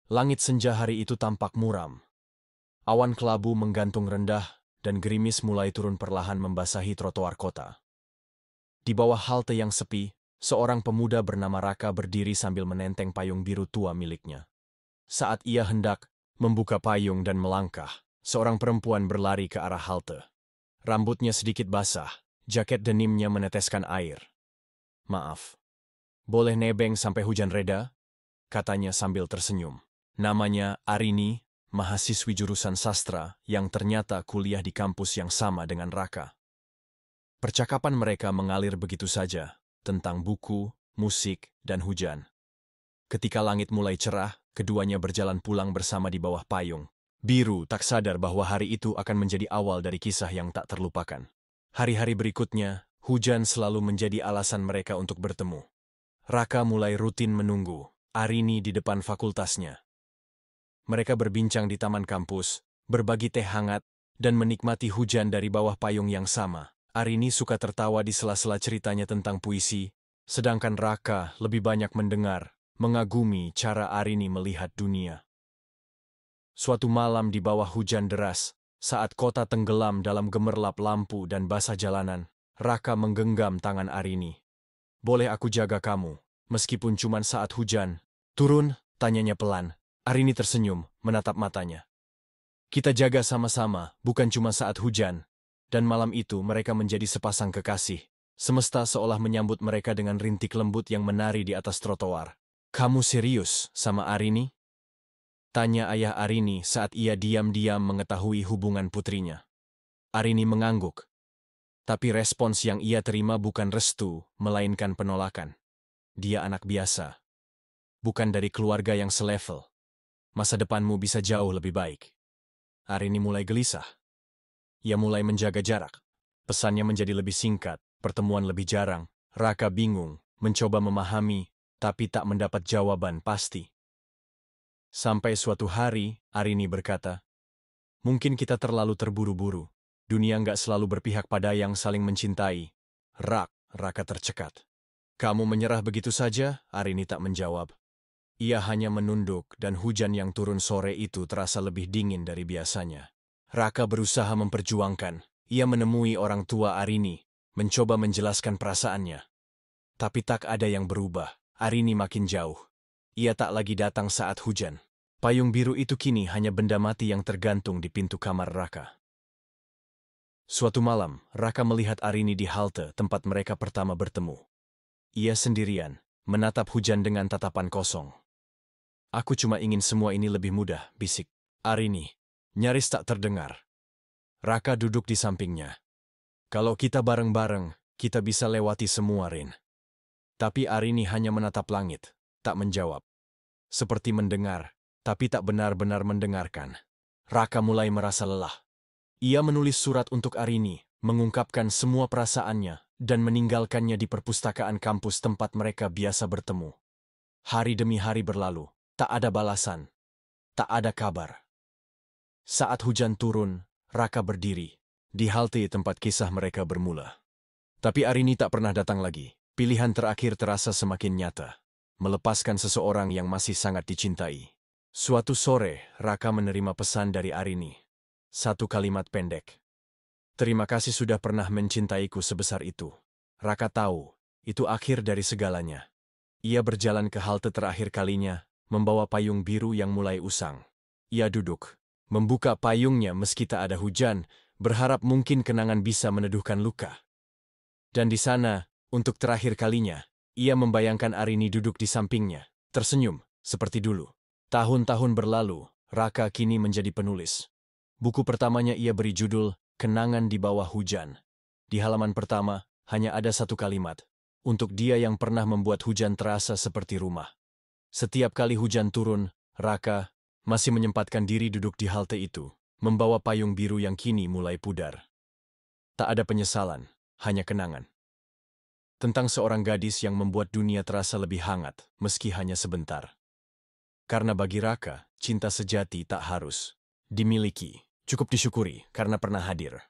Langit senja hari itu tampak muram. Awan kelabu menggantung rendah, dan gerimis mulai turun perlahan membasahi trotoar kota. Di bawah halte yang sepi, seorang pemuda bernama Raka berdiri sambil menenteng payung biru tua miliknya. Saat ia hendak membuka payung dan melangkah, seorang perempuan berlari ke arah halte. Rambutnya sedikit basah, jaket denimnya meneteskan air. "Maaf, boleh nebeng sampai hujan reda?" katanya sambil tersenyum. Namanya Arini, mahasiswi jurusan sastra yang ternyata kuliah di kampus yang sama dengan Raka. Percakapan mereka mengalir begitu saja, tentang buku, musik, dan hujan. Ketika langit mulai cerah, keduanya berjalan pulang bersama di bawah payung. Biru tak sadar bahwa hari itu akan menjadi awal dari kisah yang tak terlupakan. Hari-hari berikutnya, hujan selalu menjadi alasan mereka untuk bertemu. Raka mulai rutin menunggu Arini di depan fakultasnya. Mereka berbincang di taman kampus, berbagi teh hangat, dan menikmati hujan dari bawah payung yang sama. Arini suka tertawa di sela-sela ceritanya tentang puisi, sedangkan Raka lebih banyak mendengar, mengagumi cara Arini melihat dunia. Suatu malam di bawah hujan deras, saat kota tenggelam dalam gemerlap lampu dan basah jalanan, Raka menggenggam tangan Arini. "Boleh aku jaga kamu, meskipun cuma saat hujan?" "Turun?" tanyanya pelan. Arini tersenyum, menatap matanya. "Kita jaga sama-sama, bukan cuma saat hujan." Dan malam itu mereka menjadi sepasang kekasih. Semesta seolah menyambut mereka dengan rintik lembut yang menari di atas trotoar. "Kamu serius sama Arini?" tanya ayah Arini saat ia diam-diam mengetahui hubungan putrinya. Arini mengangguk. Tapi respons yang ia terima bukan restu, melainkan penolakan. "Dia anak biasa. Bukan dari keluarga yang selevel. Masa depanmu bisa jauh lebih baik." Arini mulai gelisah. Ia mulai menjaga jarak. Pesannya menjadi lebih singkat, pertemuan lebih jarang. Raka bingung, mencoba memahami, tapi tak mendapat jawaban pasti. Sampai suatu hari, Arini berkata, "Mungkin kita terlalu terburu-buru. Dunia nggak selalu berpihak pada yang saling mencintai." Raka tercekat. "Kamu menyerah begitu saja?" Arini tak menjawab. Ia hanya menunduk dan hujan yang turun sore itu terasa lebih dingin dari biasanya. Raka berusaha memperjuangkan. Ia menemui orang tua Arini, mencoba menjelaskan perasaannya. Tapi tak ada yang berubah. Arini makin jauh. Ia tak lagi datang saat hujan. Payung biru itu kini hanya benda mati yang tergantung di pintu kamar Raka. Suatu malam, Raka melihat Arini di halte tempat mereka pertama bertemu. Ia sendirian, menatap hujan dengan tatapan kosong. "Aku cuma ingin semua ini lebih mudah," bisik Arini. Nyaris tak terdengar. Raka duduk di sampingnya. "Kalau kita bareng-bareng, kita bisa lewati semua, Rin." Tapi Arini hanya menatap langit, tak menjawab. Seperti mendengar, tapi tak benar-benar mendengarkan. Raka mulai merasa lelah. Ia menulis surat untuk Arini, mengungkapkan semua perasaannya, dan meninggalkannya di perpustakaan kampus tempat mereka biasa bertemu. Hari demi hari berlalu, tak ada balasan, tak ada kabar. Saat hujan turun, Raka berdiri di halte tempat kisah mereka bermula. Tapi Arini tak pernah datang lagi. Pilihan terakhir terasa semakin nyata. Melepaskan seseorang yang masih sangat dicintai. Suatu sore, Raka menerima pesan dari Arini. Satu kalimat pendek. "Terima kasih sudah pernah mencintaiku sebesar itu." Raka tahu, itu akhir dari segalanya. Ia berjalan ke halte terakhir kalinya, membawa payung biru yang mulai usang. Ia duduk, membuka payungnya meski tak ada hujan, berharap mungkin kenangan bisa meneduhkan luka. Dan di sana, untuk terakhir kalinya, ia membayangkan Arini duduk di sampingnya, tersenyum, seperti dulu. Tahun-tahun berlalu, Raka kini menjadi penulis. Buku pertamanya ia beri judul "Kenangan di Bawah Hujan". Di halaman pertama, hanya ada satu kalimat. Untuk dia yang pernah membuat hujan terasa seperti rumah. Setiap kali hujan turun, Raka masih menyempatkan diri duduk di halte itu, membawa payung biru yang kini mulai pudar. Tak ada penyesalan, hanya kenangan. Tentang seorang gadis yang membuat dunia terasa lebih hangat, meski hanya sebentar. Karena bagi Raka, cinta sejati tak harus dimiliki, cukup disyukuri karena pernah hadir.